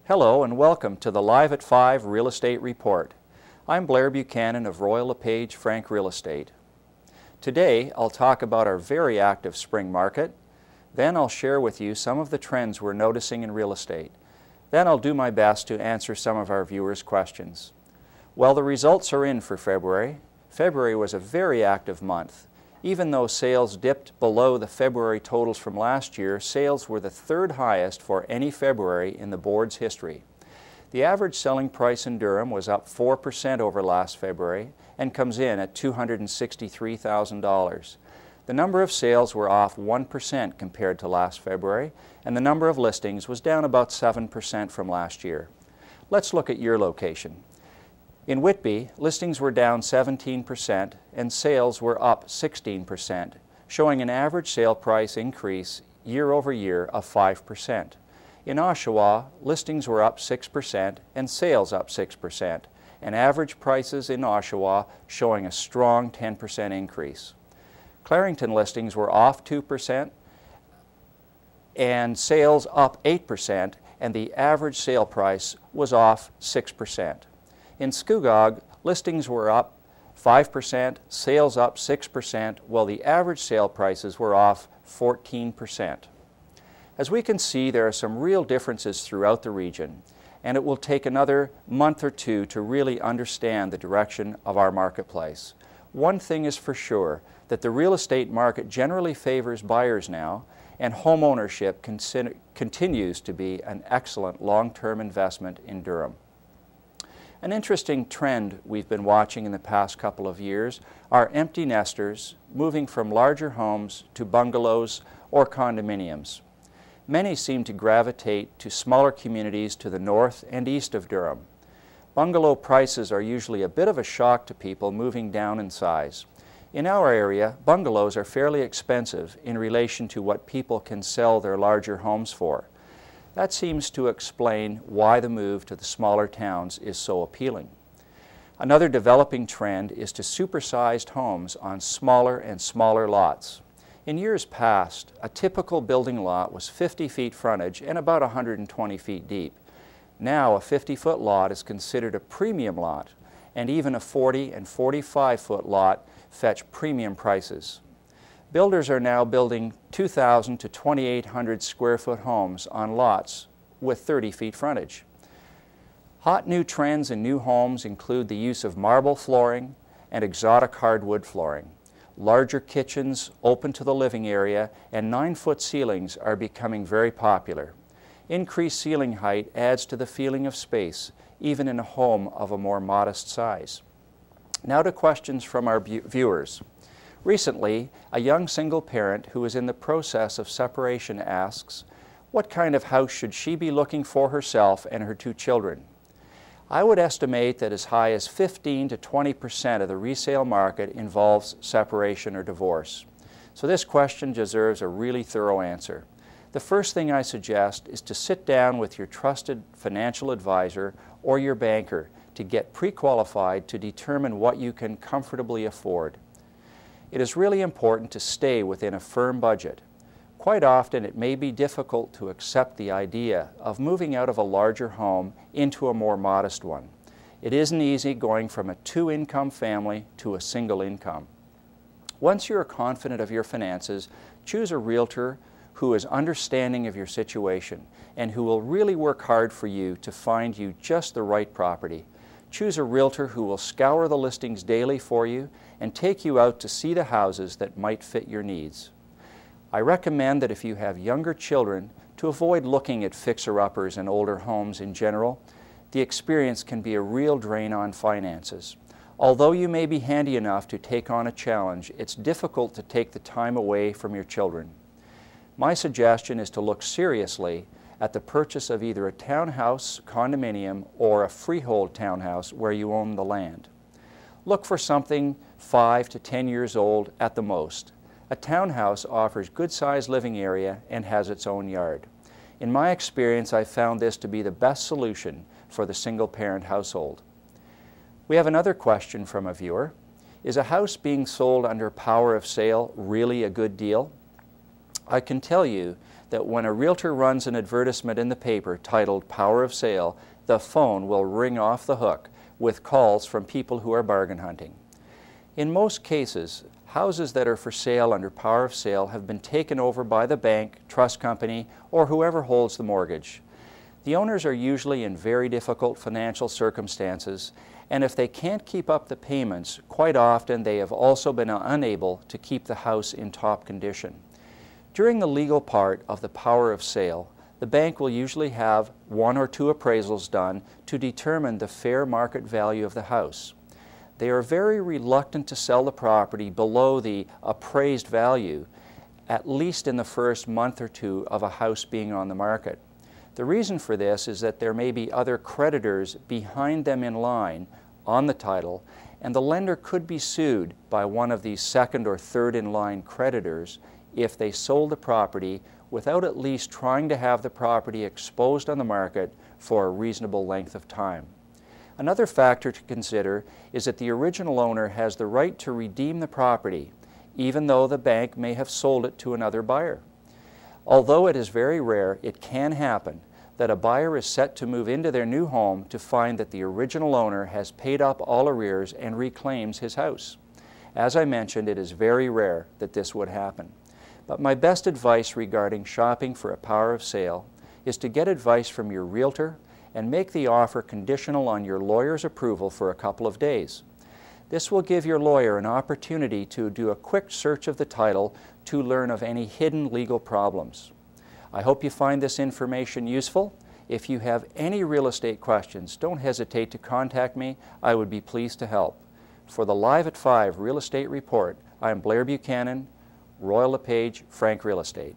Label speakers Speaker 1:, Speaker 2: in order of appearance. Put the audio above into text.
Speaker 1: Hello and welcome to the Live at 5 Real Estate Report. I'm Blair Buchanan of Royal LePage Frank Real Estate. Today I'll talk about our very active spring market. Then I'll share with you some of the trends we're noticing in real estate. Then I'll do my best to answer some of our viewers' questions. Well, the results are in for February. February was a very active month. Even though sales dipped below the February totals from last year, sales were the third highest for any February in the board's history. The average selling price in Durham was up 4% over last February and comes in at $263,000. The number of sales were off 1% compared to last February, and the number of listings was down about 7% from last year. Let's look at your location. In Whitby, listings were down 17% and sales were up 16%, showing an average sale price increase year over year of 5%. In Oshawa, listings were up 6% and sales up 6%, and average prices in Oshawa showing a strong 10% increase. Clarington listings were off 2% and sales up 8%, and the average sale price was off 6%. In Scugog, listings were up 5%, sales up 6%, while the average sale prices were off 14%. As we can see, there are some real differences throughout the region, and it will take another month or two to really understand the direction of our marketplace. One thing is for sure, that the real estate market generally favors buyers now, and home ownership continues to be an excellent long-term investment in Durham. An interesting trend we've been watching in the past couple of years are empty nesters moving from larger homes to bungalows or condominiums. Many seem to gravitate to smaller communities to the north and east of Durham. Bungalow prices are usually a bit of a shock to people moving down in size. In our area, bungalows are fairly expensive in relation to what people can sell their larger homes for. That seems to explain why the move to the smaller towns is so appealing. Another developing trend is to supersized homes on smaller and smaller lots. In years past, a typical building lot was 50 feet frontage and about 120 feet deep. Now a 50-foot lot is considered a premium lot, and even a 40 and 45-foot lot fetch premium prices. Builders are now building 2,000 to 2,800 square foot homes on lots with 30 feet frontage. Hot new trends in new homes include the use of marble flooring and exotic hardwood flooring. Larger kitchens open to the living area and 9-foot ceilings are becoming very popular. Increased ceiling height adds to the feeling of space, even in a home of a more modest size. Now to questions from our viewers. Recently, a young single parent who is in the process of separation asks, what kind of house should she be looking for herself and her 2 children? I would estimate that as high as 15 to 20% of the resale market involves separation or divorce. So this question deserves a really thorough answer. The first thing I suggest is to sit down with your trusted financial advisor or your banker to get pre-qualified to determine what you can comfortably afford. It is really important to stay within a firm budget. Quite often it may be difficult to accept the idea of moving out of a larger home into a more modest one. It isn't easy going from a 2-income family to a single income. Once you are confident of your finances, choose a realtor who is understanding of your situation and who will really work hard for you to find you just the right property. Choose a realtor who will scour the listings daily for you and take you out to see the houses that might fit your needs. I recommend that if you have younger children, to avoid looking at fixer-uppers and older homes in general. The experience can be a real drain on finances. Although you may be handy enough to take on a challenge, it's difficult to take the time away from your children. My suggestion is to look seriously at the purchase of either a townhouse, condominium, or a freehold townhouse where you own the land. Look for something 5 to 10 years old at the most. A townhouse offers good-sized living area and has its own yard. In my experience, I've found this to be the best solution for the single-parent household. We have another question from a viewer. Is a house being sold under power of sale really a good deal? I can tell you that when a realtor runs an advertisement in the paper titled Power of Sale, the phone will ring off the hook with calls from people who are bargain hunting. In most cases, houses that are for sale under Power of Sale have been taken over by the bank, trust company, or whoever holds the mortgage. The owners are usually in very difficult financial circumstances, and if they can't keep up the payments, quite often they have also been unable to keep the house in top condition. During the legal part of the Power of Sale, the bank will usually have 1 or 2 appraisals done to determine the fair market value of the house. They are very reluctant to sell the property below the appraised value, at least in the first month or 2 of a house being on the market. The reason for this is that there may be other creditors behind them in line on the title, and the lender could be sued by one of these second or third in line creditors if they sold the property without at least trying to have the property exposed on the market for a reasonable length of time. Another factor to consider is that the original owner has the right to redeem the property, even though the bank may have sold it to another buyer. Although it is very rare, it can happen that a buyer is set to move into their new home to find that the original owner has paid up all arrears and reclaims his house. As I mentioned, it is very rare that this would happen. But my best advice regarding shopping for a Power of Sale is to get advice from your realtor and make the offer conditional on your lawyer's approval for a couple of days. This will give your lawyer an opportunity to do a quick search of the title to learn of any hidden legal problems. I hope you find this information useful. If you have any real estate questions, don't hesitate to contact me. I would be pleased to help. For the Live at 5 Real Estate Report, I am Blair Buchanan, Royal LePage, Frank Real Estate.